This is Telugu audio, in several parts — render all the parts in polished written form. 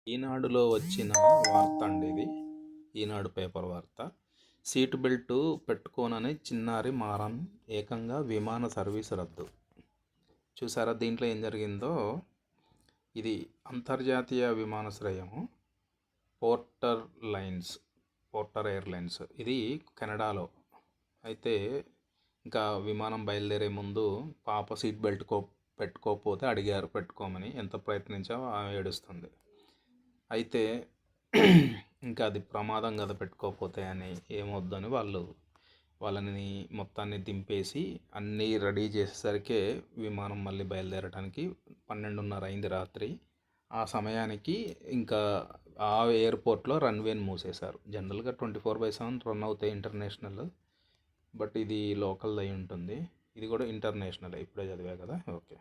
ఈనాడులో వచ్చిన వార్త అండి ఇది. ఈనాడు పేపర్ వార్త. సీటు బెల్టు పెట్టుకోనని చిన్నారి మారన్, ఏకంగా విమాన సర్వీసు రద్దు. చూసారా దీంట్లో ఏం జరిగిందో? ఇది అంతర్జాతీయ విమానాశ్రయము పోర్టర్ ఎయిర్లైన్స్. ఇది కెనడాలో. అయితే ఇంకా విమానం బయలుదేరే ముందు పాప సీట్ బెల్ట్ పెట్టుకోకపోతే అడిగారు పెట్టుకోమని. ఎంత ప్రయత్నించా ఏడుస్తుంది. అయితే ఇంకా అది ప్రమాదం కదా పెట్టుకోకపోతే అని ఏమొద్దని వాళ్ళని మొత్తాన్ని దింపేసి అన్నీ రెడీ చేసేసరికి విమానం మళ్ళీ బయలుదేరడానికి 12:30 అయింది రాత్రి. ఆ సమయానికి ఇంకా ఆ ఎయిర్పోర్ట్లో రన్వేని మూసేశారు. జనరల్గా 24/7 రన్ అవుతాయి ఇంటర్నేషనల్, బట్ ఇది లోకల్ అయి ఉంటుంది. ఇది కూడా ఇంటర్నేషనల్, ఇప్పుడే చదివా కదా. ఓకే.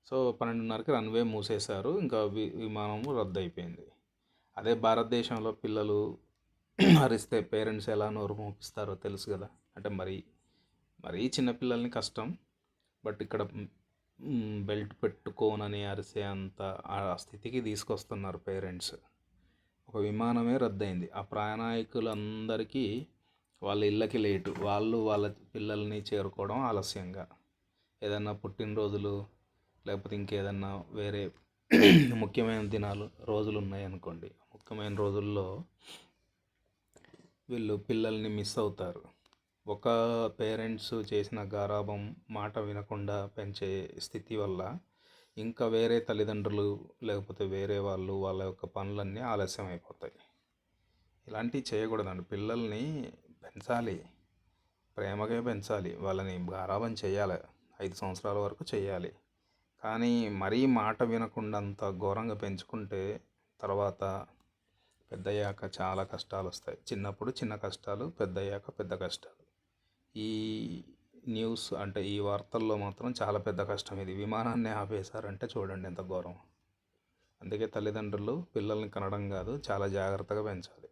సో 12:30కి రన్వే మూసేశారు. ఇంకా విమానము రద్దు అయిపోయింది. అదే భారతదేశంలో పిల్లలు అరిస్తే పేరెంట్స్ ఎలా నోరు మోపిస్తారో తెలుసు కదా. అంటే మరీ చిన్నపిల్లల్ని కష్టం, బట్ ఇక్కడ బెల్ట్ పెట్టుకోనని అరిసే అంత ఆ స్థితికి తీసుకొస్తున్నారు పేరెంట్స్. ఒక విమానమే రద్దయింది. ఆ ప్రయాణికులందరికీ వాళ్ళ ఇళ్ళకి లేటు. వాళ్ళ పిల్లల్ని చేరుకోవడం ఆలస్యంగా. ఏదన్నా పుట్టినరోజులు లేకపోతే ఇంకేదన్నా వేరే ముఖ్యమైన రోజులు ఉన్నాయనుకోండి, ముఖ్యమైన రోజుల్లో వీళ్ళు పిల్లల్ని మిస్ అవుతారు. ఒక పేరెంట్స్ చేసిన గారాబం, మాట వినకుండా పెంచే స్థితి వల్ల ఇంకా వేరే తల్లిదండ్రులు లేకపోతే వేరే వాళ్ళ యొక్క పనులన్నీ ఆలస్యం అయిపోతాయి. ఇలాంటివి చేయకూడదండి. పిల్లల్ని పెంచాలి, ప్రేమగా పెంచాలి, వాళ్ళని గారాబం చేయాలి. 5 సంవత్సరాల వరకు చేయాలి. కానీ మరీ మాట వినకుండా అంత ఘోరంగా పెంచుకుంటే తర్వాత పెద్దయ్యాక చాలా కష్టాలు వస్తాయి. చిన్నప్పుడు చిన్న కష్టాలు, పెద్దయ్యాక పెద్ద కష్టాలు. ఈ న్యూస్ అంటే ఈ వార్తల్లో మాత్రం చాలా పెద్ద కష్టం ఇది. విమానాన్ని ఆపేశారంటే చూడండి ఎంత ఘోరం. అందుకే తల్లిదండ్రులు పిల్లల్ని కనడం కాదు, చాలా జాగ్రత్తగా పెంచాలి.